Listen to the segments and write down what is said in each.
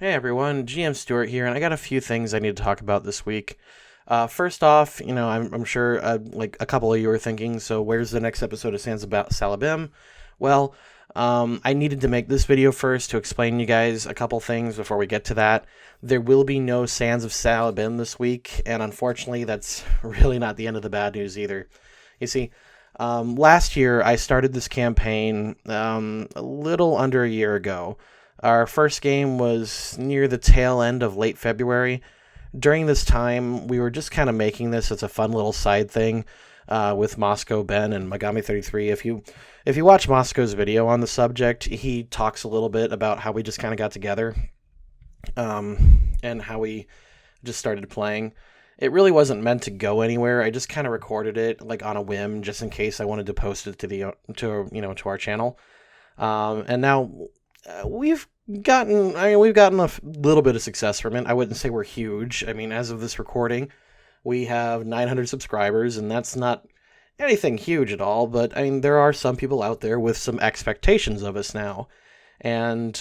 Hey everyone, GM Stuart here, and I got a few things I need to talk about this week. First off, I'm sure like a couple of you are thinking, so where's the next episode of Sands of Sala'Bhim? Well, I needed to make this video first to explain to you guys a couple things before we get to that. There will be no Sands of Sala'Bhim this week, and unfortunately, that's really not the end of the bad news either. You see, last year I started this campaign a little under a year ago. Our first game was near the tail end of late February. During this time, we were just kind of making this as a fun little side thing with Moscow Ben and Megami 33. If you watch Moscow's video on the subject, he talks a little bit about how we just kind of got together and how we just started playing. It really wasn't meant to go anywhere. I just kind of recorded it like on a whim, just in case I wanted to post it to our channel. And now we've gotten a little bit of success from it. I wouldn't say we're huge. I mean, as of this recording, we have 900 subscribers, and that's not anything huge at all. But I mean, there are some people out there with some expectations of us now, and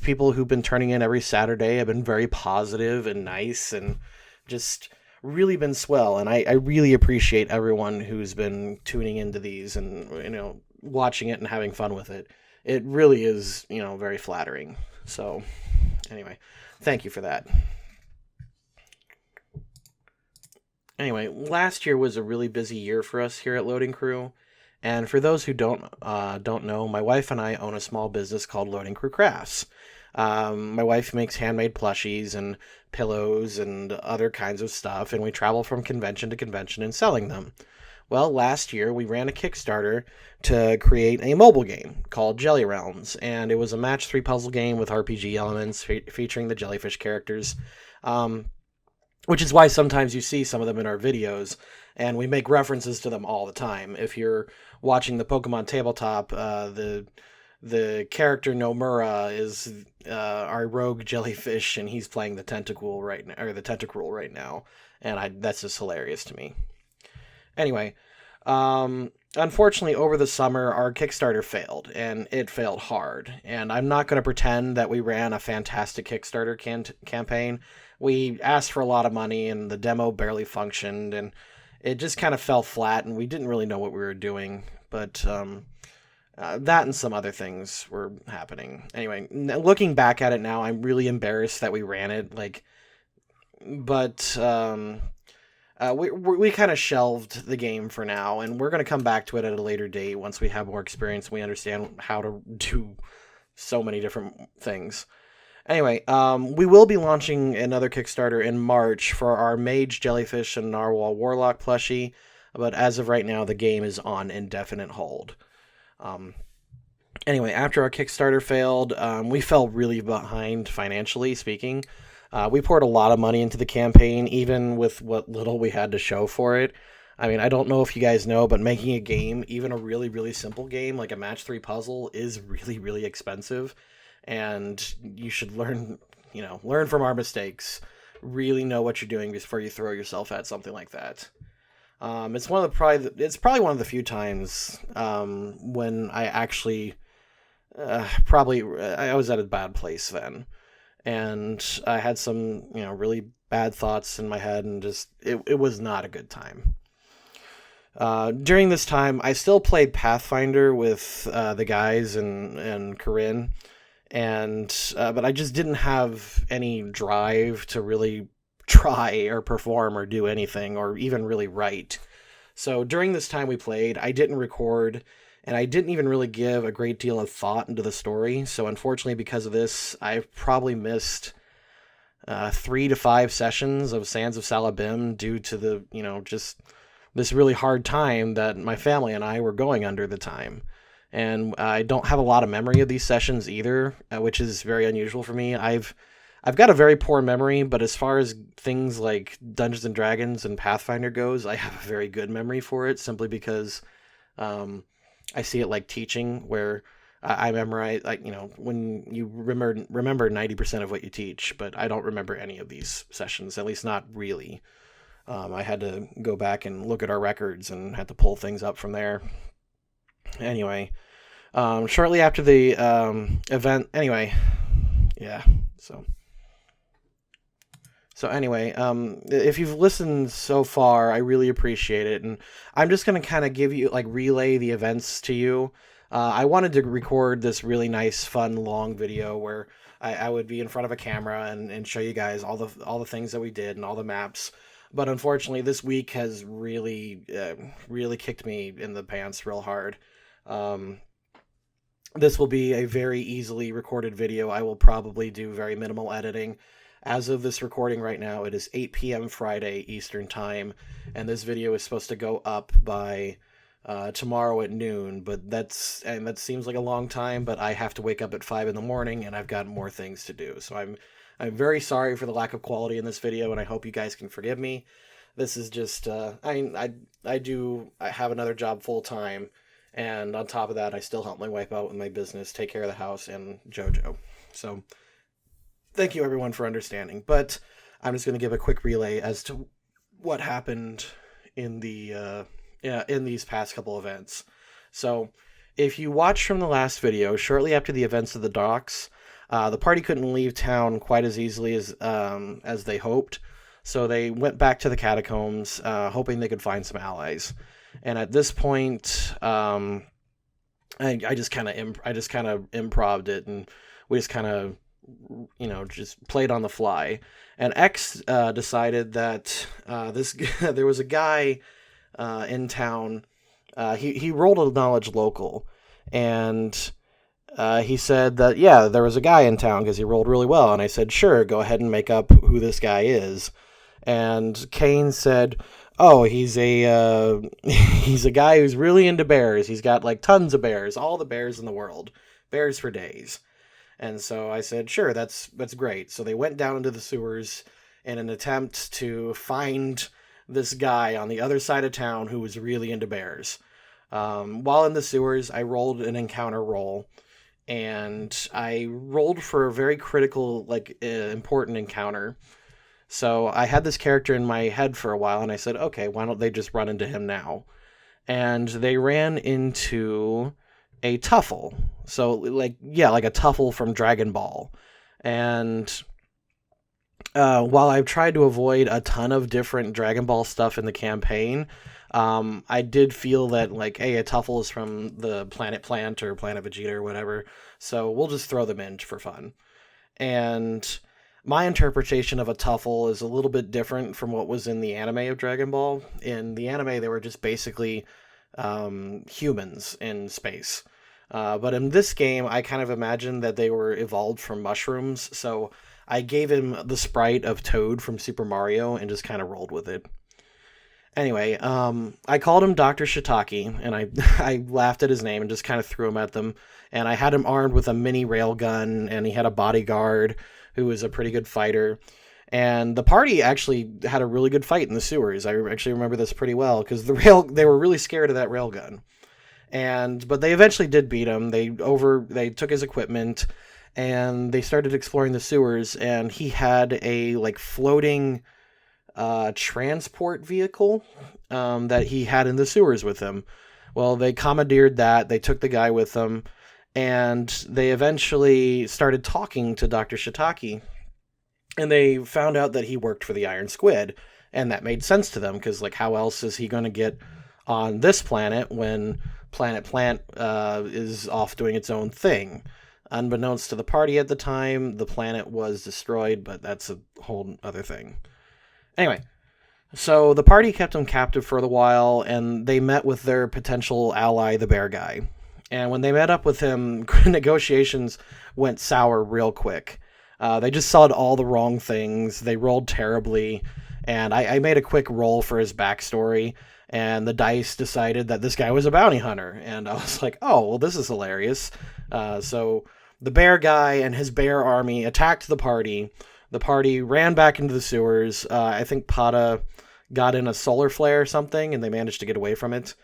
people who've been turning in every Saturday have been very positive and nice, and just really been swell. And I really appreciate everyone who's been tuning into these and watching it and having fun with it. It really is, very flattering. So, anyway, thank you for that. Anyway, last year was a really busy year for us here at Loading Crew, and for those who don't know, my wife and I own a small business called Loading Crew Crafts. My wife makes handmade plushies and pillows and other kinds of stuff, and we travel from convention to convention and selling them. Well, last year we ran a Kickstarter to create a mobile game called Jelly Realms, and it was a match 3 puzzle game with RPG elements featuring the jellyfish characters, which is why sometimes you see some of them in our videos, and we make references to them all the time. If you're watching the Pokemon tabletop, the character Nomura is our rogue jellyfish, and he's playing the Tentacruel right now, and that's just hilarious to me. Anyway, unfortunately, over the summer, our Kickstarter failed, and it failed hard. And I'm not going to pretend that we ran a fantastic Kickstarter campaign. We asked for a lot of money, and the demo barely functioned, and it just kind of fell flat, and we didn't really know what we were doing. But that and some other things were happening. Anyway, looking back at it now, I'm really embarrassed that we ran it. But we kind of shelved the game for now, and we're going to come back to it at a later date once we have more experience and we understand how to do so many different things. Anyway, we will be launching another Kickstarter in March for our Mage, Jellyfish, and Narwhal Warlock plushie, but as of right now, the game is on indefinite hold. Anyway, after our Kickstarter failed, we fell really behind financially speaking. We poured a lot of money into the campaign, even with what little we had to show for it. I mean, I don't know if you guys know, but making a game, even a really, really simple game like a match 3 puzzle, is really, really expensive. And you should learn from our mistakes. Really know what you're doing before you throw yourself at something like that. It's probably one of the few times when I actually I was at a bad place then. And I had some, really bad thoughts in my head, and just it was not a good time. During this time, I still played Pathfinder with the guys and Corinne, but I just didn't have any drive to really try or perform or do anything or even really write. So during this time we played, I didn't record, and I didn't even really give a great deal of thought into the story. So unfortunately, because of this, I've probably missed 3 to 5 sessions of Sands of Sala'Bhim due to the, just this really hard time that my family and I were going under at the time. And I don't have a lot of memory of these sessions either, which is very unusual for me. I've got a very poor memory, but as far as things like Dungeons and Dragons and Pathfinder goes, I have a very good memory for it, simply because I see it like teaching, where I memorize, when you remember 90% of what you teach, but I don't remember any of these sessions, at least not really. I had to go back and look at our records and had to pull things up from there. Anyway, shortly after the event, Yeah. So anyway, if you've listened so far, I really appreciate it, and I'm just gonna kind of give you like relay the events to you. I wanted to record this really nice, fun, long video where I would be in front of a camera and show you guys all the things that we did and all the maps. But unfortunately, this week has really kicked me in the pants real hard. Um, this will be a very easily recorded video. I will probably do very minimal editing. As of this recording right now, it is 8 p.m. Friday Eastern Time, and this video is supposed to go up by tomorrow at noon. But that seems like a long time. But I have to wake up at 5 in the morning, and I've got more things to do. So I'm very sorry for the lack of quality in this video, and I hope you guys can forgive me. This is just I have another job full time, and on top of that, I still help my wife out with my business, take care of the house and JoJo. So thank you everyone for understanding. But I'm just going to give a quick relay as to what happened in in these past couple events. So if you watched from the last video, shortly after the events of the docks, the party couldn't leave town quite as easily as they hoped. So they went back to the catacombs, hoping they could find some allies. And at this point, I just kind of improv'd it, and we just kind of just played on the fly. And X decided that there was a guy in town. He rolled a knowledge local, and he said that, yeah, there was a guy in town because he rolled really well. And I said, sure, go ahead and make up who this guy is. And Kane said, oh, he's a he's a guy who's really into bears. He's got like tons of bears, all the bears in the world, bears for days. And so I said, sure, that's great. So they went down into the sewers in an attempt to find this guy on the other side of town who was really into bears. While in the sewers, I rolled an encounter roll, and I rolled for a very critical, important encounter. So I had this character in my head for a while, and I said, okay, why don't they just run into him now? And they ran into a Tuffle. So, like a Tuffle from Dragon Ball. And while I've tried to avoid a ton of different Dragon Ball stuff in the campaign, I did feel that, like, hey, a Tuffle is from the Planet Plant or Planet Vegeta or whatever, so we'll just throw them in for fun. And my interpretation of a Tuffle is a little bit different from what was in the anime of Dragon Ball. In the anime, they were just basically humans in space. But in this game, I kind of imagined that they were evolved from mushrooms, so I gave him the sprite of Toad from Super Mario and just kind of rolled with it. Anyway, I called him Dr. Shiitake, and I laughed at his name and just kind of threw him at them. And I had him armed with a mini railgun, and he had a bodyguard who was a pretty good fighter. And the party actually had a really good fight in the sewers. I actually remember this pretty well, because they were really scared of that railgun. But they eventually did beat him. They took his equipment, and they started exploring the sewers, and he had a floating transport vehicle that he had in the sewers with him. Well, they commandeered that. They took the guy with them, and they eventually started talking to Dr. Shiitake, and they found out that he worked for the Iron Squid, and that made sense to them, because how else is he going to get on this planet when Planet Plant is off doing its own thing? Unbeknownst to the party at the time, the planet was destroyed, but that's a whole other thing. Anyway, so the party kept him captive for a while, and they met with their potential ally, the bear guy. And when they met up with him, negotiations went sour real quick. They just said all the wrong things. They rolled terribly, and I made a quick roll for his backstory, and the dice decided that this guy was a bounty hunter. And I was like, oh, well, this is hilarious. So the bear guy and his bear army attacked the party. The party ran back into the sewers. I think Pata got in a solar flare or something, and they managed to get away from it.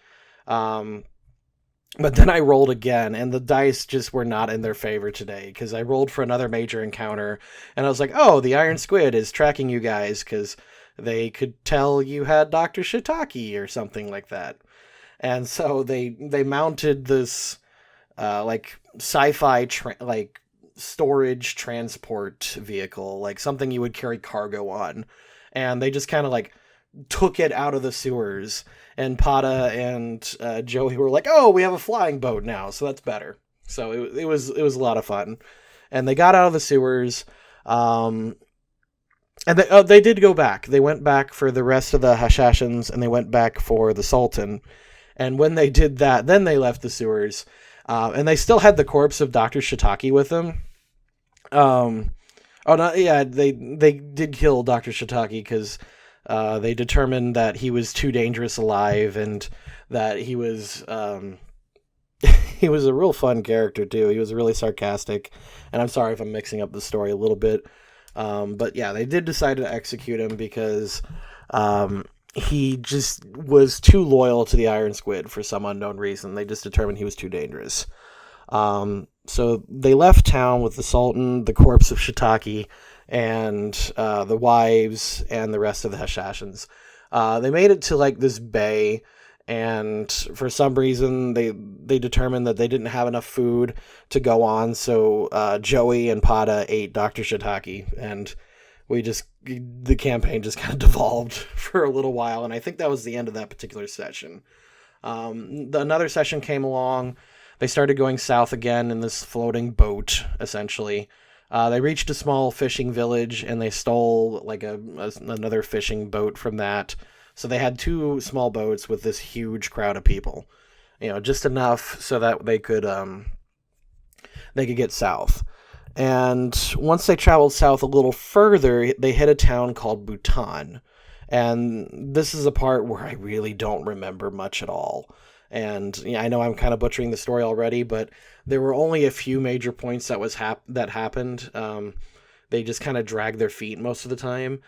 But then I rolled again, and the dice just were not in their favor today, because I rolled for another major encounter, and I was like, oh, the Iron Squid is tracking you guys, because they could tell you had Dr. Shiitake or something like that. And so they mounted this sci-fi storage transport vehicle, like something you would carry cargo on. And they just kind of like took it out of the sewers. And Pata and Joey were like, "Oh, we have a flying boat now, so that's better." So it was a lot of fun. And they got out of the sewers. Um, and they did go back. They went back for the rest of the Hashashins, and they went back for the Sultan. And when they did that, then they left the sewers. And they still had the corpse of Dr. Shiitake with them. Oh, no, yeah, they did kill Dr. Shiitake because they determined that he was too dangerous alive, and that he was he was a real fun character too. He was really sarcastic, and I'm sorry if I'm mixing up the story a little bit. But yeah, they did decide to execute him because he just was too loyal to the Iron Squid for some unknown reason. They just determined he was too dangerous. So they left town with the Sultan, the corpse of Shiitake, and the wives and the rest of the Hashashins. They made it to like this bay, and for some reason they determined that they didn't have enough food to go on. So Joey and Pata ate Dr. Shiitake, and the campaign just kind of devolved for a little while, and I think that was the end of that particular session. Another session came along. They started going south again in this floating boat, essentially. They reached a small fishing village, and they stole like another fishing boat from that. So they had two small boats with this huge crowd of people, just enough so that they could get south. And once they traveled south a little further, they hit a town called Bhutan. And this is a part where I really don't remember much at all. And I know I'm kind of butchering the story already, but there were only a few major points that happened. They just kind of dragged their feet most of the time.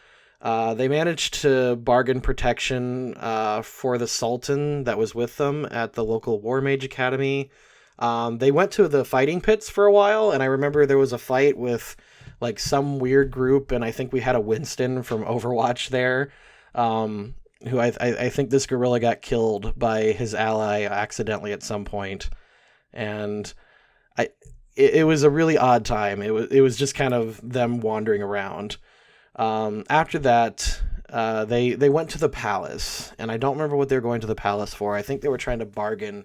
They managed to bargain protection for the Sultan that was with them at the local War Mage Academy. They went to the fighting pits for a while, and I remember there was a fight with like some weird group, and I think we had a Winston from Overwatch there, who I think this gorilla got killed by his ally accidentally at some point, and it was a really odd time. It was just kind of them wandering around. After that, they went to the palace, and I don't remember what they were going to the palace for. I think they were trying to bargain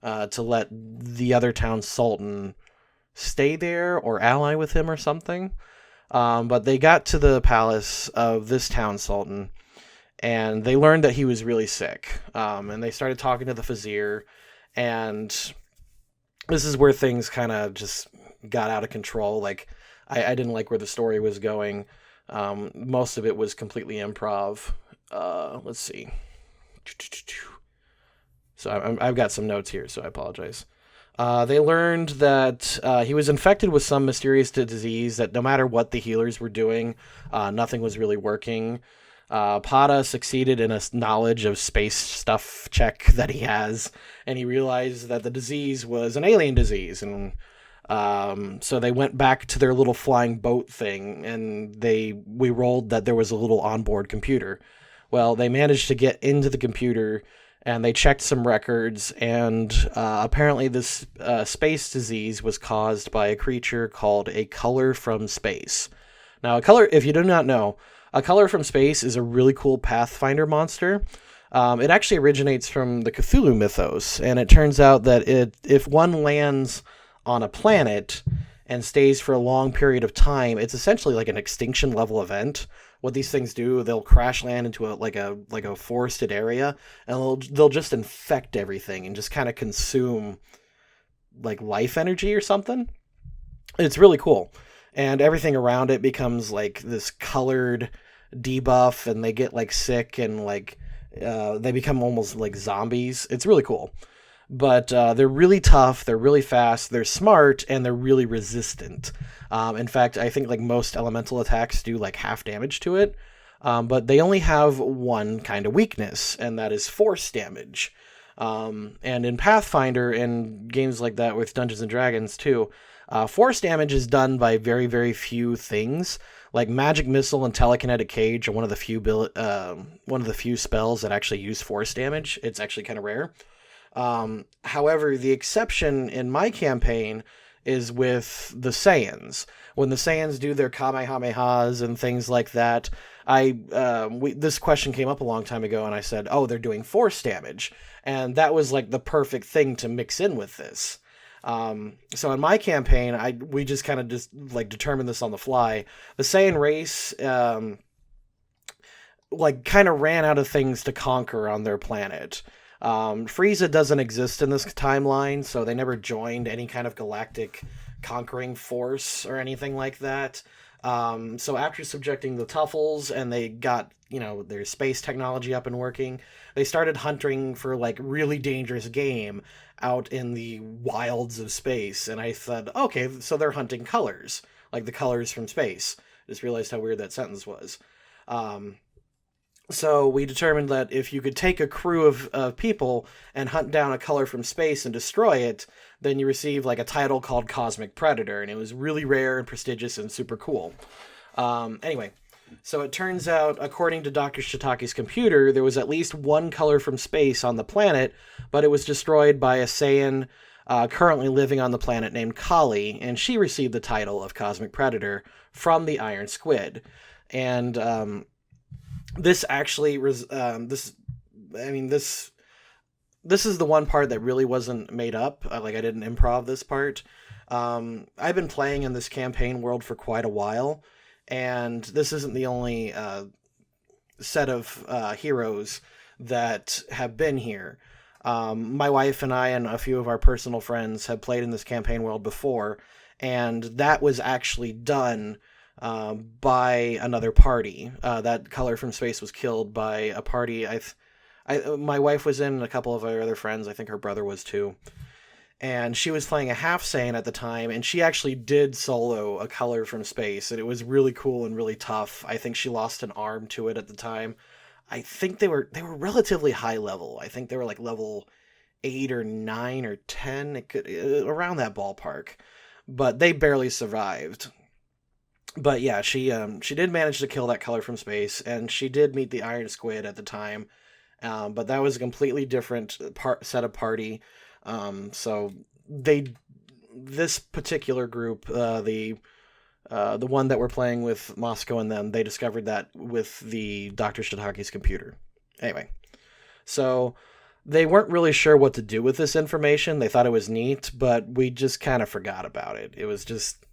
to let the other town's sultan stay there or ally with him or something. But they got to the palace of this town sultan, and they learned that he was really sick. And they started talking to the vizier, and this is where things kind of just got out of control. Like, I didn't like where the story was going. Most of it was completely improv. Let's see. So I've got some notes here, so I apologize. They learned that he was infected with some mysterious disease that no matter what the healers were doing, nothing was really working. Pata succeeded in a knowledge of space stuff check that he has, and he realized that the disease was an alien disease, and so they went back to their little flying boat thing, and we rolled that there was a little onboard computer. Well, they managed to get into the computer, and they checked some records, and apparently this space disease was caused by a creature called a color from space. Now, if you do not know, a color from space is a really cool Pathfinder monster. It actually originates from the Cthulhu mythos, and it turns out that if one lands on a planet and stays for a long period of time, it's essentially like an extinction level event. What these things do, they'll crash land into a forested area, and they'll just infect everything and just kind of consume like life energy or something. It's really cool, and everything around it becomes like this colored debuff, and they get like sick, and like they become almost like zombies. It's really cool. But they're really tough, they're really fast, they're smart, and they're really resistant. In fact, I think like most elemental attacks do like half damage to it, but they only have one kind of weakness, and that is force damage. And in Pathfinder and games like that with Dungeons and Dragons too, force damage is done by very, very few things. Like Magic Missile and Telekinetic Cage are one of the few spells that actually use force damage. It's actually kind of rare. However, the exception in my campaign is with the Saiyans. When the Saiyans do their Kamehamehas and things like that, this question came up a long time ago, and I said, "Oh, they're doing force damage," and that was like the perfect thing to mix in with this. So in my campaign, we just kind of just like determined this on the fly. The Saiyan race, like kind of ran out of things to conquer on their planet. Frieza doesn't exist in this timeline, so they never joined any kind of galactic conquering force or anything like that. So after subjecting the Tuffles and they got, their space technology up and working, they started hunting for like really dangerous game out in the wilds of space. And I thought, okay, so they're hunting colors, like the colors from space. Just realized how weird that sentence was. So we determined that if you could take a crew of people and hunt down a color from space and destroy it, then you receive like a title called Cosmic Predator, and it was really rare and prestigious and super cool. Anyway, so it turns out, according to Dr. Shitaki's computer, there was at least one color from space on the planet, but it was destroyed by a Saiyan currently living on the planet named Kali, and she received the title of Cosmic Predator from the Iron Squid. And this actually this is the one part that really wasn't made up. Like, I didn't improv this part. I've been playing in this campaign world for quite a while, and this isn't the only set of heroes that have been here. My wife and I and a few of our personal friends have played in this campaign world before, and that was actually done by another party. That color from space was killed by a party. My wife was in, and a couple of our other friends. I think her brother was too. And she was playing a half Saiyan at the time, and she actually did solo a color from space, and it was really cool and really tough. I think she lost an arm to it at the time. I think they were relatively high level. I think they were like level 8 or 9 or 10. It could around that ballpark, but they barely survived. But yeah, she did manage to kill that color from space, and she did meet the Iron Squid at the time. But that was a completely different set of party. So this particular group, the one that we're playing with Moscow and them, they discovered that with the Dr. Shitaki's computer. Anyway, so they weren't really sure what to do with this information. They thought it was neat, but we just kind of forgot about it. It was just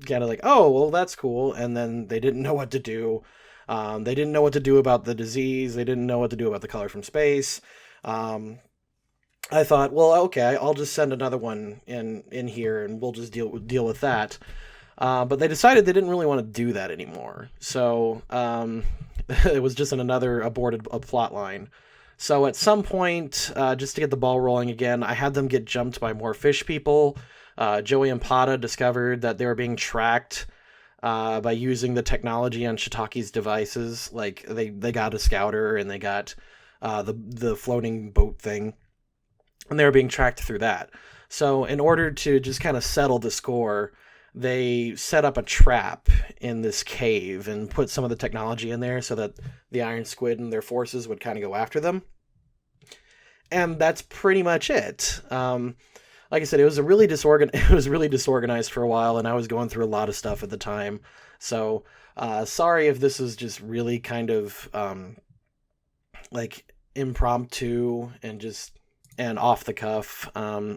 kind of like, oh, well, that's cool. And then they didn't know what to do. They didn't know what to do about the disease. They didn't know what to do about the color from space. I thought, well, okay, I'll just send another one in here, and we'll just deal with that. But they decided they didn't really want to do that anymore. So it was just another aborted plot line. So at some point, just to get the ball rolling again, I had them get jumped by more fish people. Joey and Pata discovered that they were being tracked by using the technology on Shitaki's devices. Like, they got a scouter, and they got the floating boat thing, and they were being tracked through that. So in order to just kind of settle the score, they set up a trap in this cave and put some of the technology in there so that the Iron Squid and their forces would kind of go after them. And that's pretty much it. Like I said, it was really disorganized for a while, and I was going through a lot of stuff at the time. So sorry if this is just really kind of like impromptu and off the cuff.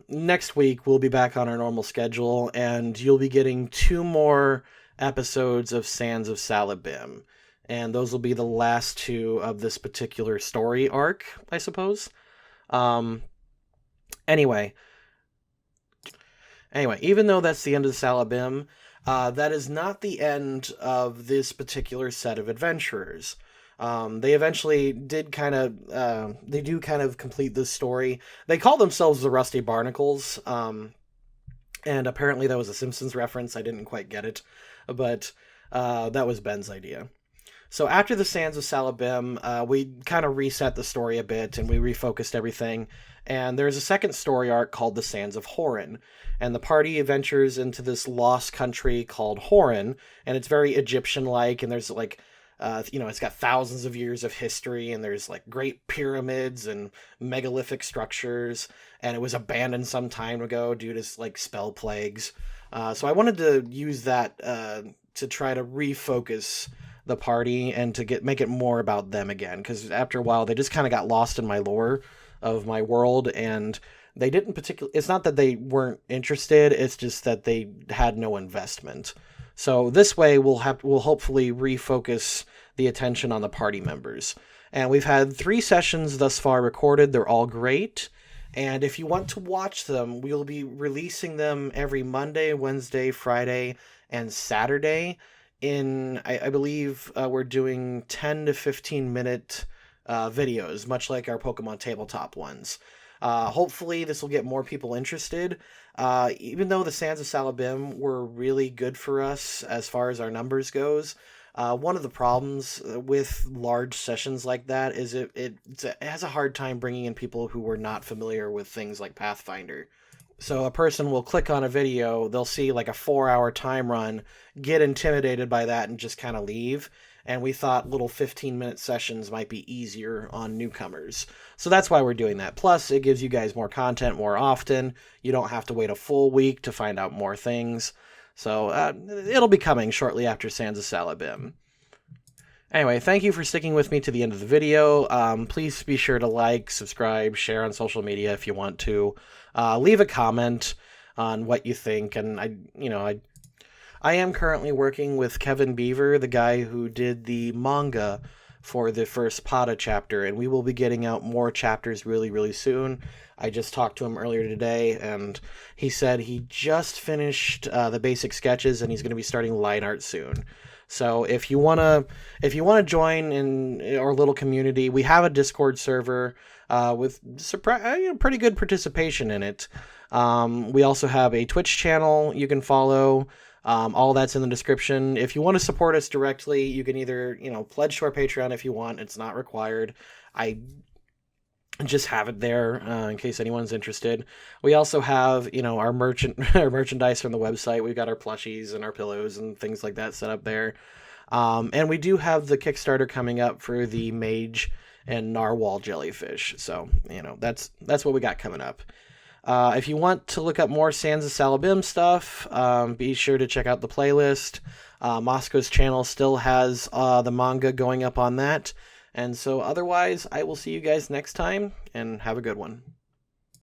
Next week we'll be back on our normal schedule, and you'll be getting 2 more episodes of Sands of Sala'Bhim, and those will be the last 2 of this particular story arc, I suppose. Anyway, even though that's the end of the Sala'Bhim, that is not the end of this particular set of adventurers. They eventually did kind of complete this story. They call themselves the Rusty Barnacles, and apparently that was a Simpsons reference. I didn't quite get it, but that was Ben's idea. So after the Sands of Sala'Bhim, we kind of reset the story a bit, and we refocused everything. And there's a second story arc called the Sands of Horin, and the party ventures into this lost country called Horin, and it's very Egyptian-like, and there's like It's got thousands of years of history, and there's like great pyramids and megalithic structures, and it was abandoned some time ago due to like spell plagues. So I wanted to use that to try to refocus the party and to make it more about them again, because after a while they just kind of got lost in my lore of my world, and they didn't particularly, it's not that they weren't interested, it's just that they had no investment. So this way we'll hopefully refocus the attention on the party members. And we've had 3 sessions thus far recorded. They're all great. And if you want to watch them, we'll be releasing them every Monday, Wednesday, Friday, and Saturday. I believe we're doing 10 to 15 minute videos, much like our Pokemon tabletop ones. Hopefully this will get more people interested. Even though the Sands of Sala'Bhim were really good for us as far as our numbers goes, one of the problems with large sessions like that is it has a hard time bringing in people who were not familiar with things like Pathfinder. So a person will click on a video, they'll see like a 4-hour time run, get intimidated by that, and just kind of leave. And we thought little 15-minute sessions might be easier on newcomers. So that's why we're doing that. Plus, it gives you guys more content more often. You don't have to wait a full week to find out more things. So it'll be coming shortly after Sands of Sala'Bhim. Anyway, thank you for sticking with me to the end of the video. Please be sure to like, subscribe, share on social media if you want to. Leave a comment on what you think. And I am currently working with Kevin Beaver, the guy who did the manga for the first Pada chapter, and we will be getting out more chapters really, really soon. I just talked to him earlier today, and he said he just finished the basic sketches, and he's going to be starting line art soon. So if you wanna join in our little community, we have a Discord server with pretty good participation in it. We also have a Twitch channel you can follow. All that's in the description. If you want to support us directly, you can either pledge to our Patreon if you want. It's not required. I just have it there in case anyone's interested. We also have our our merchandise from the website. We've got our plushies and our pillows and things like that set up there. And we do have the Kickstarter coming up for the mage and narwhal jellyfish. So that's what we got coming up. If you want to look up more Sands of Sala'Bhim stuff, be sure to check out the playlist. Moscow's channel still has the manga going up on that. And so otherwise, I will see you guys next time, and have a good one.